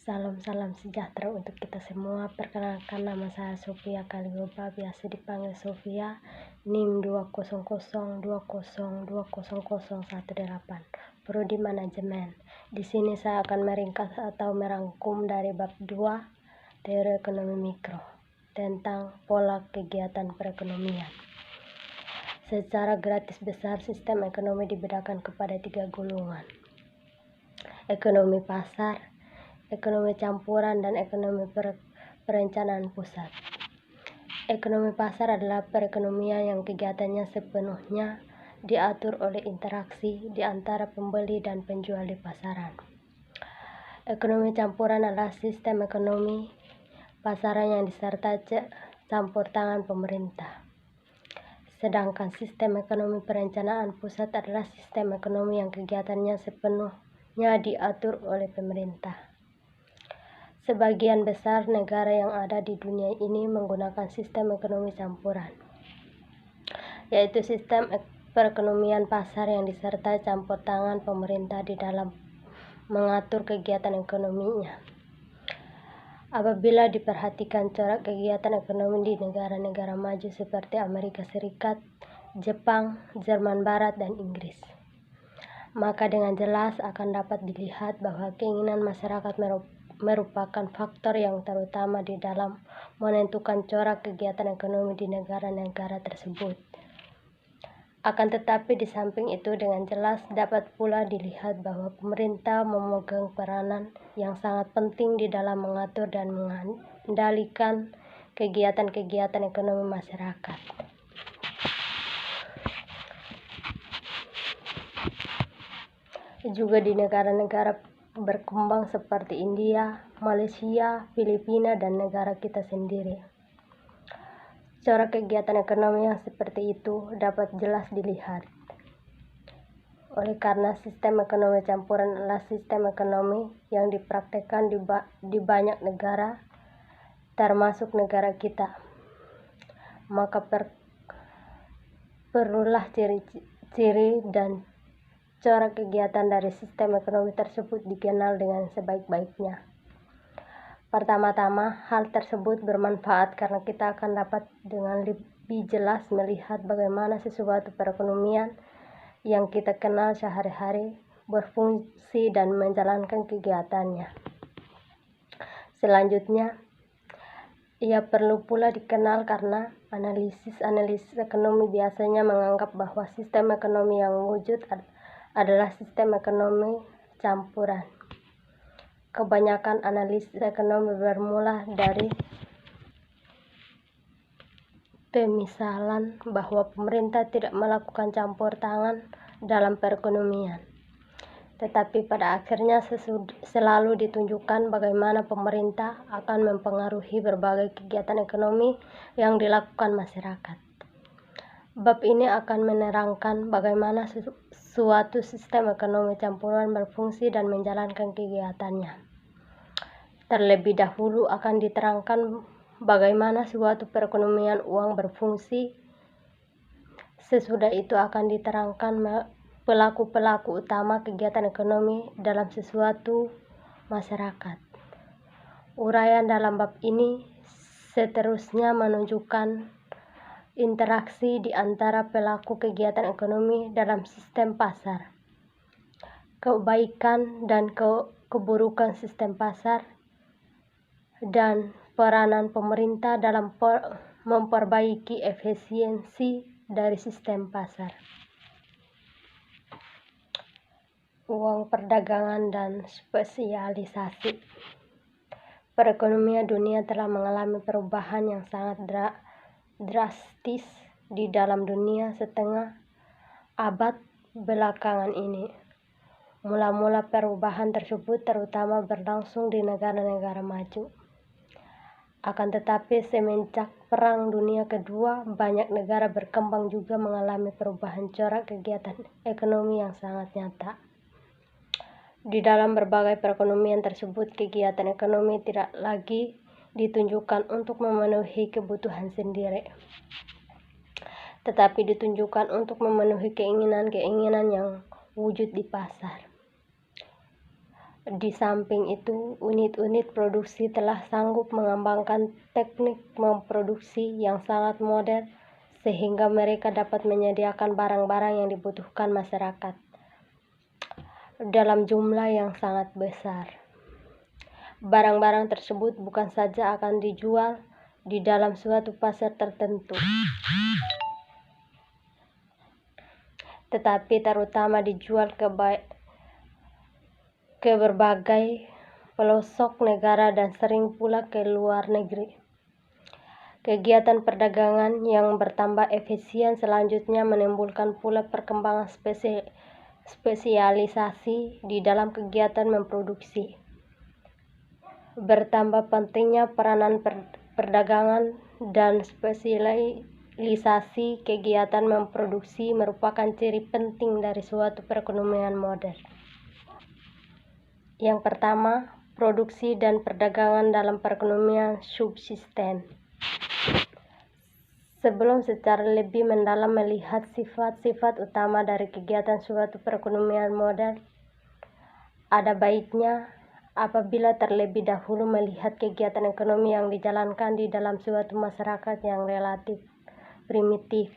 Salam sejahtera untuk kita semua. Perkenalkan, nama saya Sofia Kaligoba, biasa dipanggil Sofia, NIM 200202018, Prodi Manajemen. Di sini saya akan meringkas atau merangkum dari bab 2 teori ekonomi mikro tentang pola kegiatan perekonomian. Secara gratis besar, sistem ekonomi dibedakan kepada 3 golongan: ekonomi pasar, ekonomi campuran, dan ekonomi perencanaan pusat. Ekonomi pasar adalah perekonomian yang kegiatannya sepenuhnya diatur oleh interaksi di antara pembeli dan penjual di pasaran. Ekonomi campuran adalah sistem ekonomi pasaran yang disertai campur tangan pemerintah. Sedangkan sistem ekonomi perencanaan pusat adalah sistem ekonomi yang kegiatannya sepenuhnya diatur oleh pemerintah. Sebagian besar negara yang ada di dunia ini menggunakan sistem ekonomi campuran, yaitu sistem perekonomian pasar yang disertai campur tangan pemerintah di dalam mengatur kegiatan ekonominya. Apabila diperhatikan corak kegiatan ekonomi di negara-negara maju seperti Amerika Serikat, Jepang, Jerman Barat, dan Inggris, maka dengan jelas akan dapat dilihat bahwa keinginan masyarakat merupakan faktor yang terutama di dalam menentukan corak kegiatan ekonomi di negara-negara tersebut. Akan tetapi di samping itu dengan jelas dapat pula dilihat bahwa pemerintah memegang peranan yang sangat penting di dalam mengatur dan mengendalikan kegiatan-kegiatan ekonomi masyarakat. Juga di negara-negara berkembang seperti India, Malaysia, Filipina, dan negara kita sendiri. Corak kegiatan ekonomi yang seperti itu dapat jelas dilihat. Oleh karena sistem ekonomi campuran adalah sistem ekonomi yang dipraktekkan di banyak negara, termasuk negara kita, maka perlulah ciri-ciri dan corak kegiatan dari sistem ekonomi tersebut dikenal dengan sebaik-baiknya. Pertama-tama, hal tersebut bermanfaat karena kita akan dapat dengan lebih jelas melihat bagaimana sesuatu perekonomian yang kita kenal sehari-hari berfungsi dan menjalankan kegiatannya. Selanjutnya, ia perlu pula dikenal karena analisis ekonomi biasanya menganggap bahwa sistem ekonomi yang wujud adalah sistem ekonomi campuran. Kebanyakan analisis ekonomi bermula dari pemisalan bahwa pemerintah tidak melakukan campur tangan dalam perekonomian, tetapi pada akhirnya selalu ditunjukkan bagaimana pemerintah akan mempengaruhi berbagai kegiatan ekonomi yang dilakukan masyarakat. Bab ini akan menerangkan bagaimana suatu sistem ekonomi campuran berfungsi dan menjalankan kegiatannya. Terlebih dahulu akan diterangkan bagaimana suatu perekonomian uang berfungsi. Sesudah itu akan diterangkan pelaku-pelaku utama kegiatan ekonomi dalam sesuatu masyarakat. Uraian dalam bab ini seterusnya menunjukkan interaksi di antara pelaku kegiatan ekonomi dalam sistem pasar, kebaikan dan keburukan sistem pasar, dan peranan pemerintah dalam memperbaiki efisiensi dari sistem pasar. Uang perdagangan dan spesialisasi. Perekonomian dunia telah mengalami perubahan yang sangat drastis di dalam dunia setengah abad belakangan ini. Mula-mula perubahan tersebut terutama berlangsung di negara-negara maju. Akan tetapi semenjak Perang Dunia Kedua, banyak negara berkembang juga mengalami perubahan corak kegiatan ekonomi yang sangat nyata. Di dalam berbagai perekonomian tersebut, kegiatan ekonomi tidak lagi ditunjukkan untuk memenuhi kebutuhan sendiri, tetapi ditunjukkan untuk memenuhi keinginan-keinginan yang wujud di pasar. Di samping itu, unit-unit produksi telah sanggup mengembangkan teknik memproduksi yang sangat modern sehingga mereka dapat menyediakan barang-barang yang dibutuhkan masyarakat dalam jumlah yang sangat besar. Barang-barang tersebut bukan saja akan dijual di dalam suatu pasar tertentu, tetapi terutama dijual ke berbagai pelosok negara dan sering pula ke luar negeri. Kegiatan perdagangan yang bertambah efisien selanjutnya menimbulkan pula perkembangan spesialisasi di dalam kegiatan memproduksi. Bertambah pentingnya peranan perdagangan dan spesialisasi kegiatan memproduksi merupakan ciri penting dari suatu perekonomian modern. Yang pertama, produksi dan perdagangan dalam perekonomian subsisten. Sebelum secara lebih mendalam melihat sifat-sifat utama dari kegiatan suatu perekonomian modern, ada baiknya apabila terlebih dahulu melihat kegiatan ekonomi yang dijalankan di dalam suatu masyarakat yang relatif primitif.